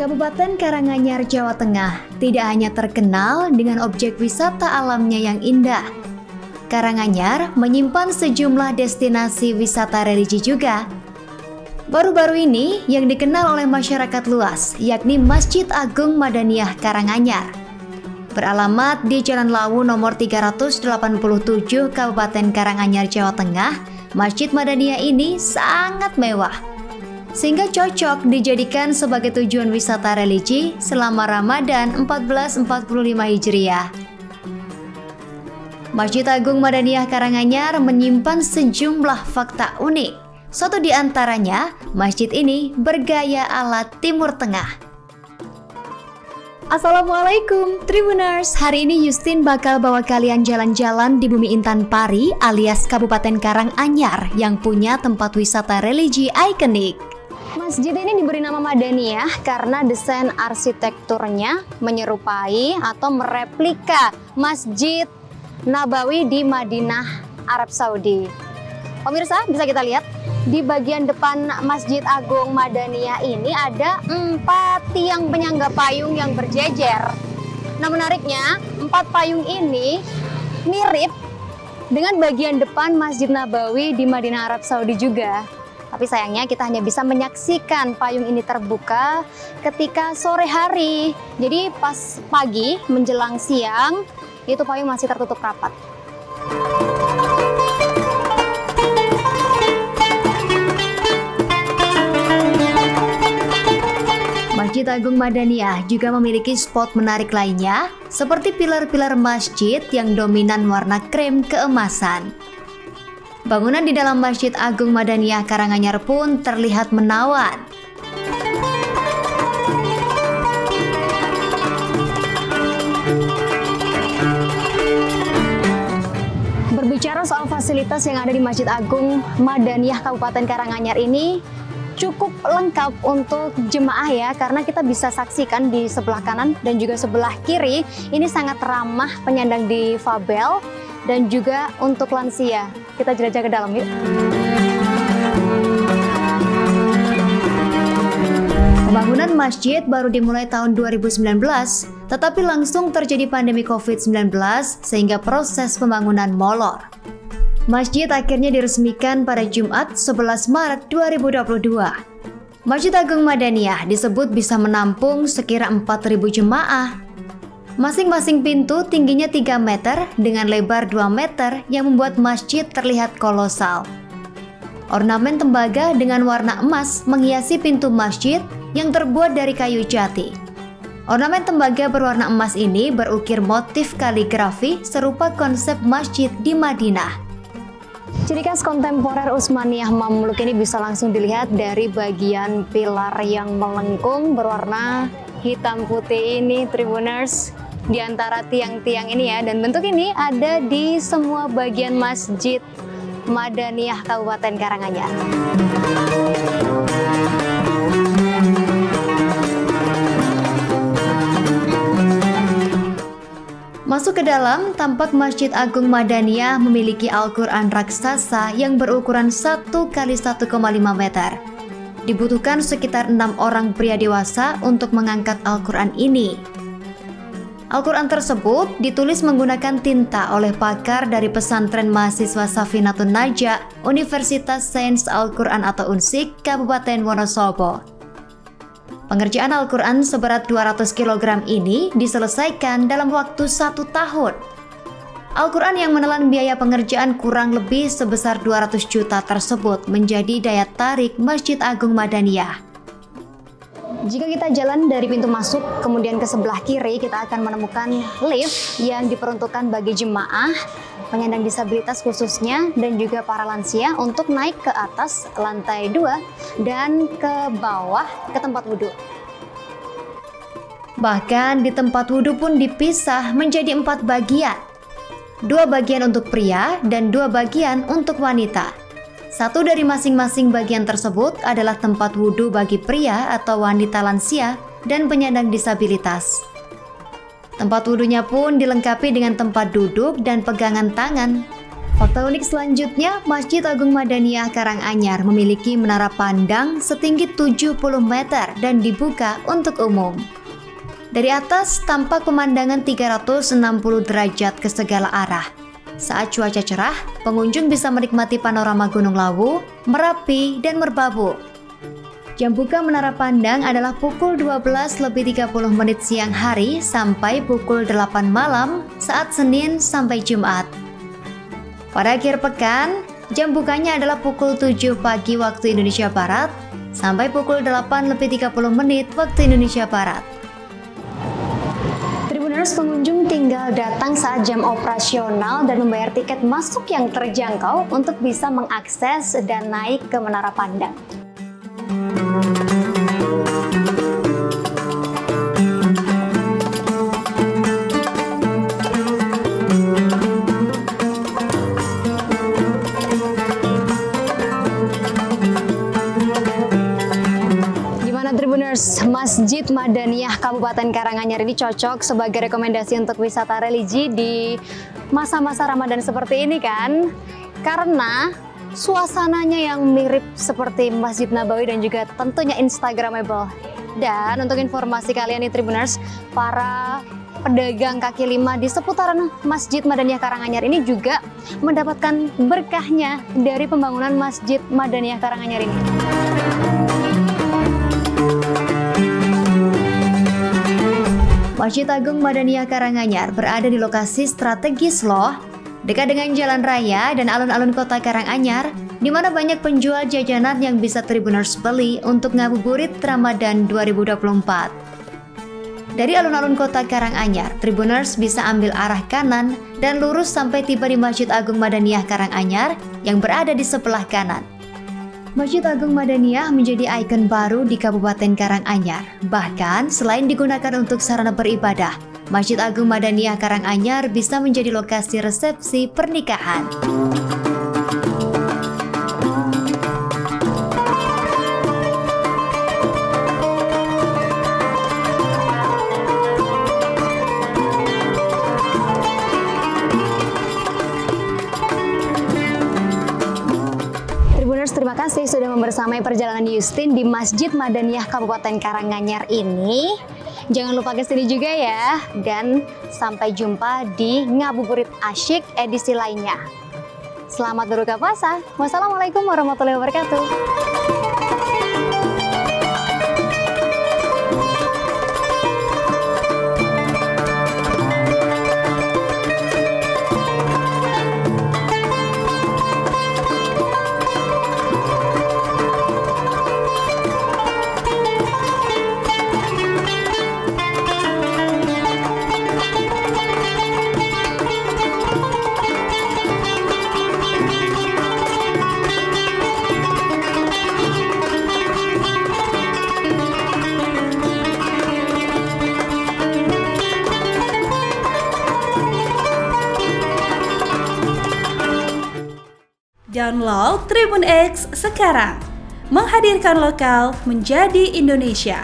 Kabupaten Karanganyar, Jawa Tengah tidak hanya terkenal dengan objek wisata alamnya yang indah. Karanganyar menyimpan sejumlah destinasi wisata religi juga. Baru-baru ini yang dikenal oleh masyarakat luas yakni Masjid Agung Madaniyah Karanganyar. Beralamat di Jalan Lawu nomor 387 Kabupaten Karanganyar, Jawa Tengah, Masjid Madaniyah ini sangat mewah, sehingga cocok dijadikan sebagai tujuan wisata religi selama Ramadan 1445 Hijriah. Masjid Agung Madaniyah Karanganyar menyimpan sejumlah fakta unik. Satu di antaranya, masjid ini bergaya ala Timur Tengah. Assalamualaikum Tribuners, hari ini Justin bakal bawa kalian jalan-jalan di Bumi Intan Pari alias Kabupaten Karanganyar yang punya tempat wisata religi ikonik. Masjid ini diberi nama Madaniyah karena desain arsitekturnya menyerupai atau mereplika Masjid Nabawi di Madinah, Arab Saudi. Pemirsa, bisa kita lihat di bagian depan Masjid Agung Madaniyah ini ada 4 tiang penyangga payung yang berjejer. Nah, menariknya 4 payung ini mirip dengan bagian depan Masjid Nabawi di Madinah, Arab Saudi juga. Tapi sayangnya kita hanya bisa menyaksikan payung ini terbuka ketika sore hari. Jadi pas pagi menjelang siang itu payung masih tertutup rapat. Masjid Agung Madaniyah juga memiliki spot menarik lainnya, seperti pilar-pilar masjid yang dominan warna krem keemasan. Bangunan di dalam Masjid Agung Madaniyah Karanganyar pun terlihat menawan. Berbicara soal fasilitas yang ada di Masjid Agung Madaniyah Kabupaten Karanganyar ini cukup lengkap untuk jemaah ya, karena kita bisa saksikan di sebelah kanan dan juga sebelah kiri ini sangat ramah penyandang difabel dan juga untuk lansia. Kita jelajah ke dalam yuk. Pembangunan masjid baru dimulai tahun 2019, tetapi langsung terjadi pandemi COVID-19 sehingga proses pembangunan molor. Masjid akhirnya diresmikan pada Jumat 11 Maret 2022. Masjid Agung Madaniyah disebut bisa menampung sekira 4.000 jemaah. Masing-masing pintu tingginya 3 meter dengan lebar 2 meter yang membuat masjid terlihat kolosal. Ornamen tembaga dengan warna emas menghiasi pintu masjid yang terbuat dari kayu jati. Ornamen tembaga berwarna emas ini berukir motif kaligrafi serupa konsep masjid di Madinah. Ciri khas kontemporer Utsmaniyah Mamluk ini bisa langsung dilihat dari bagian pilar yang melengkung berwarna hitam putih ini, Tribuners, di antara tiang-tiang ini ya, dan bentuk ini ada di semua bagian Masjid Madaniyah Kabupaten Karanganyar. Masuk ke dalam, tampak Masjid Agung Madaniyah memiliki Al-Quran raksasa yang berukuran 1 kali 1,5 meter. Dibutuhkan sekitar 6 orang pria dewasa untuk mengangkat Al-Quran ini. Al-Quran tersebut ditulis menggunakan tinta oleh pakar dari pesantren mahasiswa Safinatun Najah, Universitas Sains Al-Quran atau UNSIK, Kabupaten Wonosobo. Pengerjaan Al-Quran seberat 200 kg ini diselesaikan dalam waktu 1 tahun. Al-Quran yang menelan biaya pengerjaan kurang lebih sebesar 200 juta tersebut menjadi daya tarik Masjid Agung Madaniyah. Jika kita jalan dari pintu masuk kemudian ke sebelah kiri, kita akan menemukan lift yang diperuntukkan bagi jemaah penyandang disabilitas khususnya dan juga para lansia untuk naik ke atas lantai 2 dan ke bawah ke tempat wudhu. Bahkan di tempat wudhu pun dipisah menjadi 4 bagian. 2 bagian untuk pria dan 2 bagian untuk wanita. Satu dari masing-masing bagian tersebut adalah tempat wudhu bagi pria atau wanita lansia dan penyandang disabilitas. Tempat wudhunya pun dilengkapi dengan tempat duduk dan pegangan tangan. Fakta unik selanjutnya, Masjid Agung Madaniyah Karanganyar memiliki menara pandang setinggi 70 meter dan dibuka untuk umum. Dari atas tampak pemandangan 360 derajat ke segala arah. Saat cuaca cerah, pengunjung bisa menikmati panorama Gunung Lawu, Merapi, dan Merbabu. Jam buka menara pandang adalah pukul 12:30 siang hari sampai pukul 8 malam saat Senin sampai Jumat. Pada akhir pekan, jam bukanya adalah pukul 7 pagi waktu Indonesia Barat sampai pukul 8:30 waktu Indonesia Barat. Tribuners, pengunjung tinggal datang saat jam operasional dan membayar tiket masuk yang terjangkau untuk bisa mengakses dan naik ke menara pandang. Tribuners, Masjid Madaniyah Kabupaten Karanganyar ini cocok sebagai rekomendasi untuk wisata religi di masa-masa Ramadan seperti ini kan? Karena suasananya yang mirip seperti Masjid Nabawi dan juga tentunya instagramable. Dan untuk informasi kalian nih Tribuners, para pedagang kaki lima di seputaran Masjid Madaniyah Karanganyar ini juga mendapatkan berkahnya dari pembangunan Masjid Madaniyah Karanganyar ini. Masjid Agung Madaniyah Karanganyar berada di lokasi strategis loh, dekat dengan jalan raya dan alun-alun kota Karanganyar, di mana banyak penjual jajanan yang bisa Tribuners beli untuk ngabuburit Ramadan 2024. Dari alun-alun kota Karanganyar, Tribuners bisa ambil arah kanan dan lurus sampai tiba di Masjid Agung Madaniyah Karanganyar yang berada di sebelah kanan. Masjid Agung Madaniyah menjadi ikon baru di Kabupaten Karanganyar. Bahkan, selain digunakan untuk sarana beribadah, Masjid Agung Madaniyah Karanganyar bisa menjadi lokasi resepsi pernikahan. Terima kasih sudah membersamai perjalanan Yustin di Masjid Madaniyah Kabupaten Karanganyar ini. Jangan lupa ke sini juga ya. Dan sampai jumpa di Ngabuburit Asyik edisi lainnya. Selamat berbuka puasa. Wassalamualaikum warahmatullahi wabarakatuh. Download Tribun X sekarang, menghadirkan lokal menjadi Indonesia.